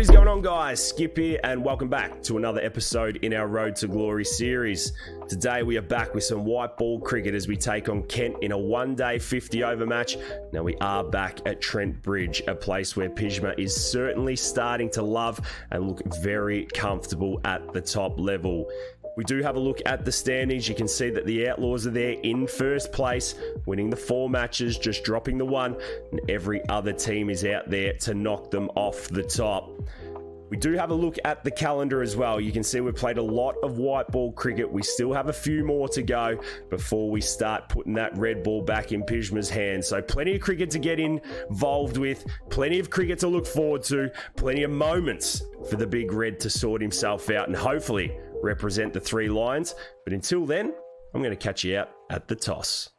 What is going on, guys? Skip here and welcome back to another episode in our Road to Glory series. Today we are back with some white ball cricket as we take on Kent in a one-day 50-over match. Now we are back at Trent Bridge, a place where Pjizma is certainly starting to love and look very comfortable at the top level. We do have a look at the standings. You can see that the Outlaws are there in first place, winning the 4 matches, just dropping the 1, and every other team is out there to knock them off the top. We do have a look at the calendar as well. You can see we've played a lot of white ball cricket. We still have a few more to go before we start putting that red ball back in Pjizma's hands. So plenty of cricket to get involved with, plenty of cricket to look forward to, plenty of moments for the big red to sort himself out and hopefully represent the 3 Lions. But until then, I'm going to catch you out at the toss.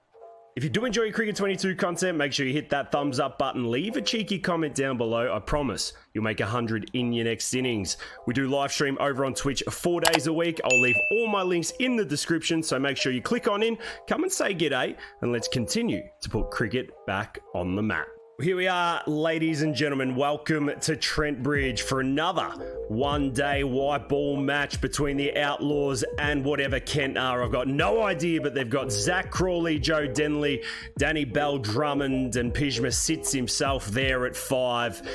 If you do enjoy your Cricket 22 content, make sure you hit that thumbs up button. Leave a cheeky comment down below. I promise you'll make 100 in your next innings. We do live stream over on Twitch 4 days a week. I'll leave all my links in the description, so make sure you click on in, come and say g'day, and let's continue to put cricket back on the map. Here we are, ladies and gentlemen. Welcome to Trent Bridge for another one-day white ball match between the Outlaws and whatever Kent are. I've got no idea, but they've got Zach Crawley, Joe Denley, Danny Bell Drummond, and Pjizma sits himself there at 5.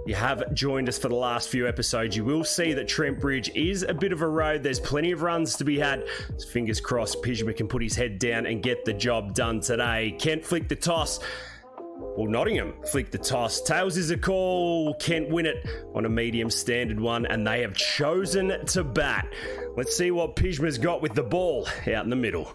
You have joined us for the last few episodes. You will see that Trent Bridge is a bit of a road. There's plenty of runs to be had. Fingers crossed Pjizma can put his head down and get the job done today. Kent flicked the toss. Well, Nottingham flicked the toss. Tails is a call. Kent win it on a medium standard one, and they have chosen to bat. Let's see what Pjizma's got with the ball out in the middle.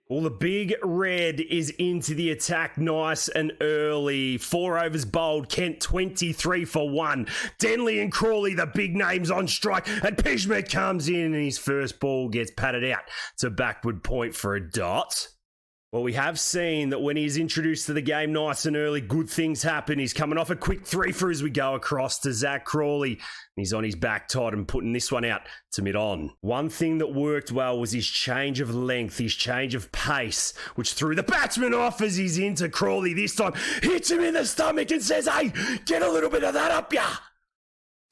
Well, the big red is into the attack nice and early. 4 overs bowled. Kent 23 for 1. Denley and Crawley, the big names on strike. And Pjizma comes in and his first ball gets patted out to backward point for a dot. Well, we have seen that when he's introduced to the game nice and early, good things happen. He's coming off a quick 3 for as we go across to Zach Crawley. He's on his back tight and putting this one out to mid-on. One thing that worked well was his change of length, his change of pace, which threw the batsman off as he's into Crawley this time. Hits him in the stomach and says, hey, get a little bit of that up ya.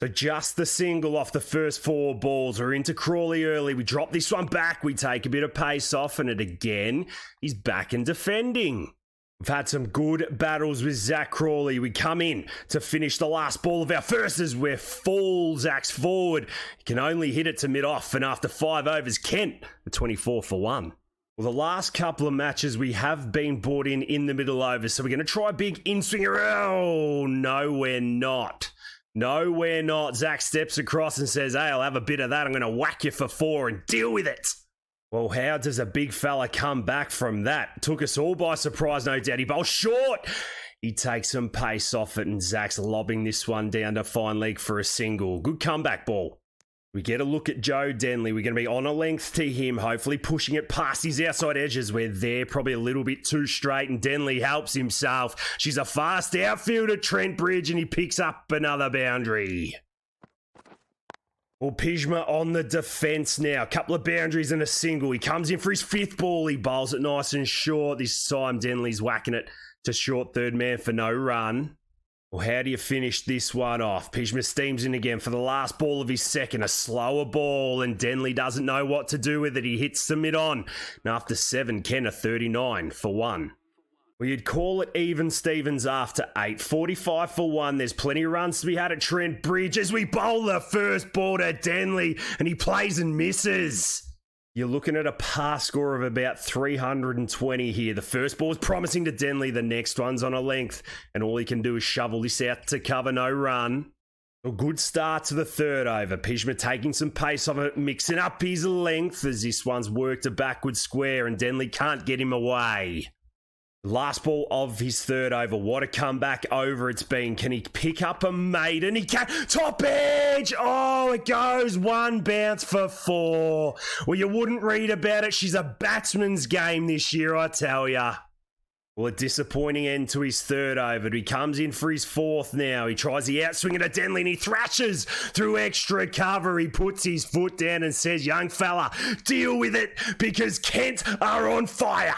So just the single off the first 4 balls. We're into Crawley early. We drop this one back. We take a bit of pace off and it again. He's back and defending. We've had some good battles with Zach Crawley. We come in to finish the last ball of our first as we're full. Zach's forward. He can only hit it to mid-off. And after 5 overs, Kent, a 24 for 1. Well, the last couple of matches we have been brought in the middle overs. So we're going to try a big in-swinger. Oh, no, we're not. No, we're not. Zach steps across and says, hey, I'll have a bit of that. I'm going to whack you for 4 and deal with it. Well, how does a big fella come back from that? Took us all by surprise, no doubt. He bowls short. He takes some pace off it, and Zach's lobbing this one down to fine leg for a single. Good comeback ball. We get a look at Joe Denley. We're going to be on a length to him, hopefully pushing it past his outside edges. We're there probably a little bit too straight, and Denley helps himself. She's a fast outfield at Trent Bridge, and he picks up another boundary. Well, Pjizma on the defence now. A couple of boundaries and a single. He comes in for his 5th ball. He bowls it nice and short. This time, Denley's whacking it to short third man for no run. Well, how do you finish this one off? Pjizma steams in again for the last ball of his second. A slower ball, and Denley doesn't know what to do with it. He hits the mid-on. And after 7, Ken a 39 for 1. Well, you'd call it even Stevens after 8. 45 for 1. There's plenty of runs to be had at Trent Bridge as we bowl the first ball to Denley, and he plays and misses. You're looking at a pass score of about 320 here. The first ball is promising to Denley. The next one's on a length. And all he can do is shovel this out to cover no run. A good start to the 3rd over. Pjizma taking some pace off it, mixing up his length as this one's worked a backward square and Denley can't get him away. Last ball of his 3rd over. What a comeback over it's been. Can he pick up a maiden? He can. Top edge. Oh, it goes. 1 bounce for 4. Well, you wouldn't read about it. She's a batsman's game this year, I tell ya. Well, a disappointing end to his 3rd over. He comes in for his 4th now. He tries the outswing at Denley and he thrashes through extra cover. He puts his foot down and says, young fella, deal with it because Kent are on fire.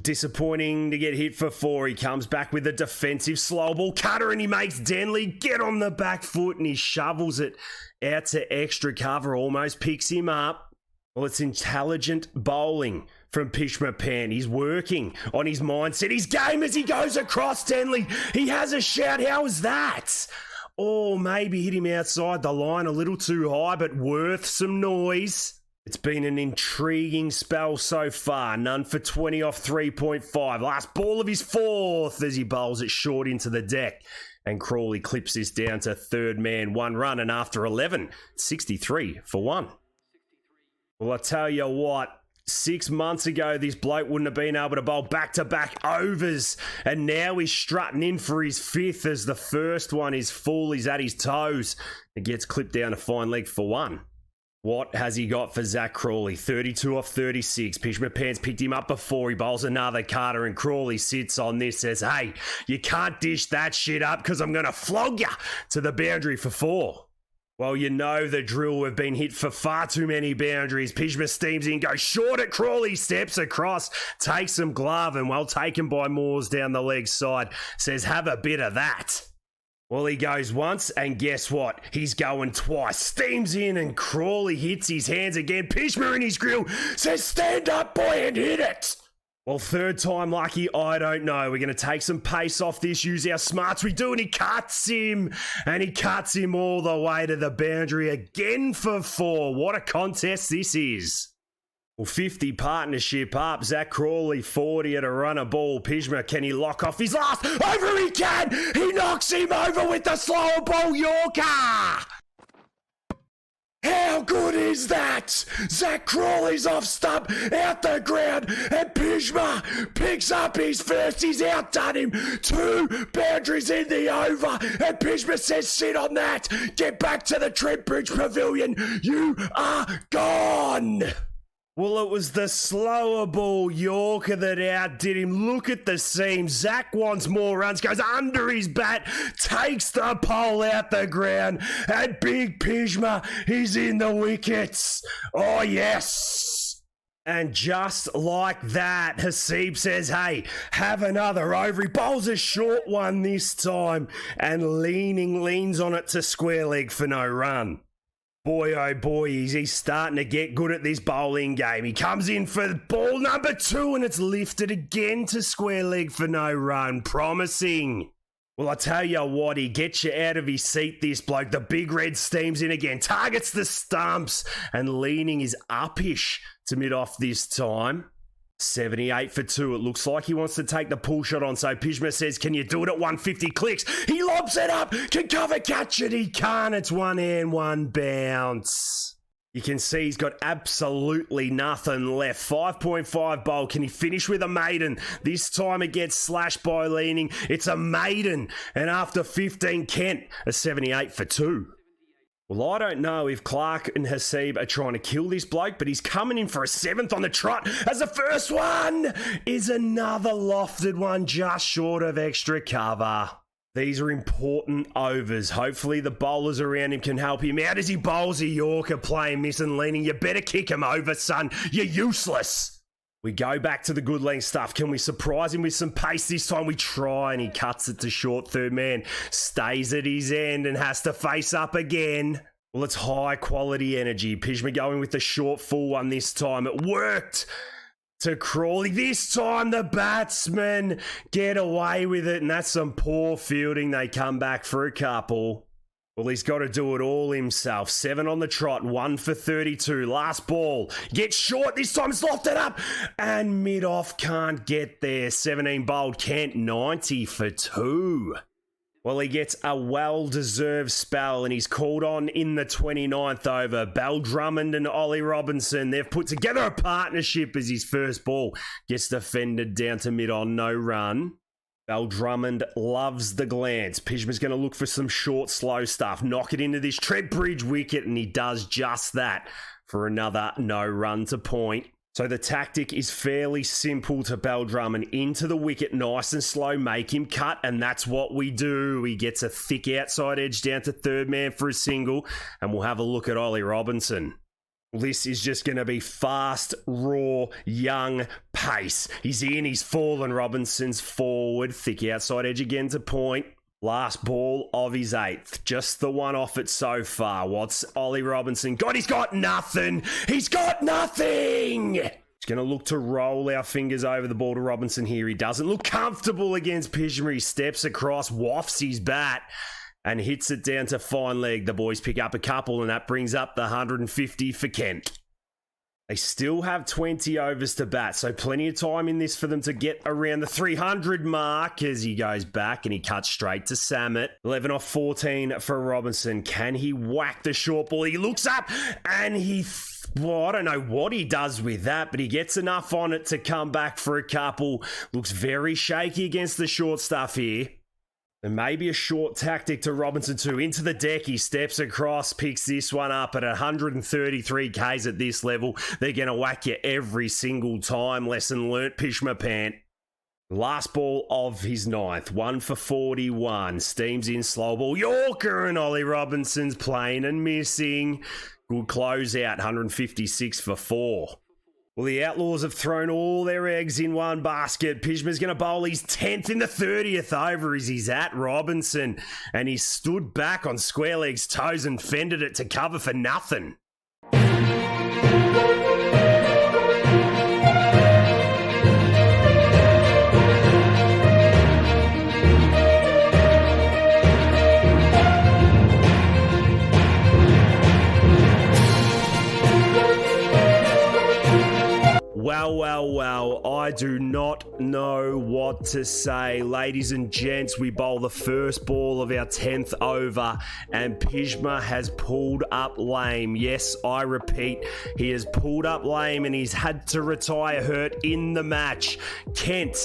Disappointing to get hit for 4. He comes back with a defensive slow ball cutter and he makes Denley get on the back foot and he shovels it out to extra cover, almost picks him up. Well, it's intelligent bowling from Pjizma Pant. He's working on his mindset, his game as he goes across Denley. He has a shout. How was that? Oh, maybe hit him outside the line a little too high, but worth some noise. It's been an intriguing spell so far. None for 20 off 3.5. Last ball of his 4th as he bowls it short into the deck. And Crawley clips this down to third man, 1 run, and after 11, 63 for 1. Well, I tell you what, 6 months ago, this bloke wouldn't have been able to bowl back-to-back overs. And now he's strutting in for his 5th as the first one is full. He's at his toes. It gets clipped down a fine leg for 1. What has he got for Zach Crawley? 32 off 36. Pjizma Pant's picked him up before. He bowls another Carter and Crawley sits on this, says, hey, you can't dish that shit up because I'm going to flog you to the boundary for 4. Well, you know the drill. We've been hit for far too many boundaries. Pjizma steams in, goes short at Crawley, steps across, takes some glove and well taken by Moores down the leg side. Says, have a bit of that. Well, he goes once, and guess what? He's going twice. Steams in, and Crawley hits his hands again. Pjizma in his grill says, stand up, boy, and hit it. Well, third time lucky, I don't know. We're going to take some pace off this, use our smarts. We do, and he cuts him. And he cuts him all the way to the boundary again for 4. What a contest this is. Well, 50 partnership up. Zach Crawley, 40 at a runner ball. Pjizma, can he lock off his last? Over he can! He knocks him over with the slower ball Yorker! How good is that? Zach Crawley's off stump, out the ground, and Pjizma picks up his first. He's outdone him. 2 boundaries in the over, and Pjizma says, sit on that. Get back to the Trent Bridge Pavilion. You are gone. Well, it was the slower ball Yorker that outdid him. Look at the seam. Zach wants more runs, goes under his bat, takes the pole out the ground, and big Pjizma is in the wickets. Oh, yes. And just like that, Hasib says, hey, have another over. He bowls a short one this time, and leans on it to square leg for no run. Boy, oh boy, he's starting to get good at this bowling game. He comes in for ball number 2 and it's lifted again to square leg for no run. Promising. Well, I tell you what, he gets you out of his seat, this bloke. The big red steams in again, targets the stumps, and leaning is uppish to mid-off this time. 78 for 2. It looks like he wants to take the pull shot on. So Pjizma says, can you do it at 150 clicks? He lobs it up. Can cover catch it? He can't. It's 1 hand, 1 bounce. You can see he's got absolutely nothing left. 5.5 bowl. Can he finish with a maiden? This time it gets slashed by leaning. It's a maiden. And after 15, Kent, a 78 for 2. Well, I don't know if Clark and Hasib are trying to kill this bloke, but he's coming in for a 7th on the trot as the first one is another lofted one just short of extra cover. These are important overs. Hopefully the bowlers around him can help him out as he bowls a Yorker, playing, missing, leaning. You better kick him over, son. You're useless. We go back to the good length stuff. Can we surprise him with some pace this time? We try, and he cuts it to short third man. Stays at his end and has to face up again. Well, it's high quality energy. Pjizma going with the short full one this time. It worked to Crawley. This time the batsmen get away with it, and that's some poor fielding. They come back for a couple. Well, he's got to do it all himself. 7 on the trot, 1 for 32. Last ball. Gets short. This time it's lofted up. And mid-off can't get there. 17 bowled. Kent, 90 for 2. Well, he gets a well-deserved spell, and he's called on in the 29th over. Bell Drummond and Ollie Robinson, they've put together a partnership as his first ball gets defended down to mid-on, no run. Bell Drummond loves the glance. Pjizma's going to look for some short, slow stuff. Knock it into this Trent Bridge wicket, and he does just that for another no run to point. So the tactic is fairly simple to Bell Drummond. Into the wicket, nice and slow, make him cut, and that's what we do. He gets a thick outside edge down to third man for a single, and we'll have a look at Ollie Robinson. This is just going to be fast, raw, young pace. He's in, he's fallen. Robinson's forward, thick outside edge again to point. Last ball of his 8th. Just the one off it so far. What's Ollie Robinson got? He's got nothing. He's got nothing. He's going to look to roll our fingers over the ball to Robinson here. He doesn't look comfortable against Pjizma. He steps across, wafts his bat, and hits it down to fine leg. The boys pick up a couple, and that brings up the 150 for Kent. They still have 20 overs to bat, so plenty of time in this for them to get around the 300 mark as he goes back and he cuts straight to Samet. 11 off 14 for Robinson. Can he whack the short ball? He looks up and I don't know what he does with that, but he gets enough on it to come back for a couple. Looks very shaky against the short stuff here. And maybe a short tactic to Robinson too. Into the deck, he steps across, picks this one up at 133 Ks at this level. They're going to whack you every single time. Lesson learnt, Pjizma Pant. Last ball of his 9th. 1 for 41. Steams in slow ball. Yorker, and Ollie Robinson's playing and missing. Good close out, 156 for 4. Well, the Outlaws have thrown all their eggs in one basket. Pjizma's going to bowl his 10th in the 30th over as he's at Robinson. And he stood back on square legs toes and fended it to cover for nothing. Well, I do not know what to say. Ladies and gents, we bowl the first ball of our 10th over, and Pjizma has pulled up lame. Yes, I repeat, he has pulled up lame and he's had to retire hurt in the match. Kent,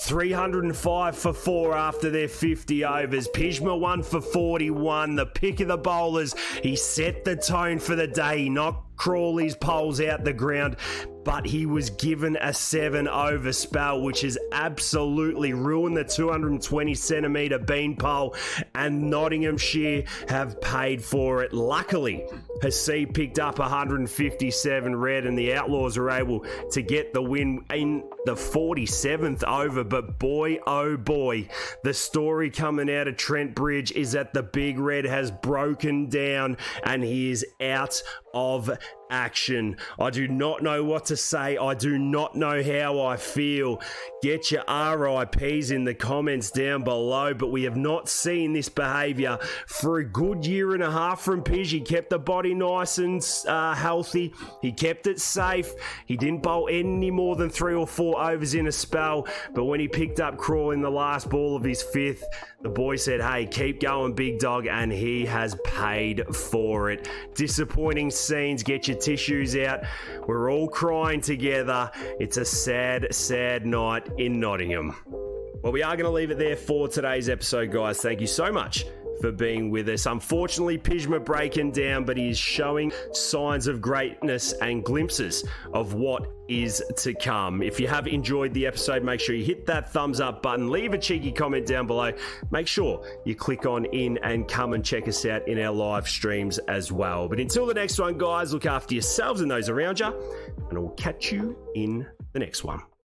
305 for 4 after their 50 overs. Pjizma 1 for 41, the pick of the bowlers. He set the tone for the day. He knocked Crawley's poles out the ground, but he was given a 7 over spell, which has absolutely ruined the 220 centimetre bean pole, and Nottinghamshire have paid for it. Luckily, Hasib picked up 157 red, and the Outlaws were able to get the win in the 47th over. But boy, oh boy, the story coming out of Trent Bridge is that the Big Red has broken down and he is out of action. I do not know what to say. I do not know how I feel. Get your RIPs in the comments down below, but we have not seen this behaviour for a good year and a half from Pidge. He kept the body nice and healthy. He kept it safe. He didn't bowl any more than 3 or 4 overs in a spell, but when he picked up Crawl in the last ball of his 5th, the boy said, hey, keep going, big dog, and he has paid for it. Disappointing scenes. Get your tissues out. We're all crying together. It's a sad, sad night in Nottingham. Well, we are going to leave it there for today's episode, guys. Thank you so much for being with us. Unfortunately, Pjizma breaking down, but he is showing signs of greatness and glimpses of what is to come. If you have enjoyed the episode, make sure you hit that thumbs up button, leave a cheeky comment down below. Make sure you click on in and come and check us out in our live streams as well. But until the next one, guys, look after yourselves and those around you, and I'll catch you in the next one.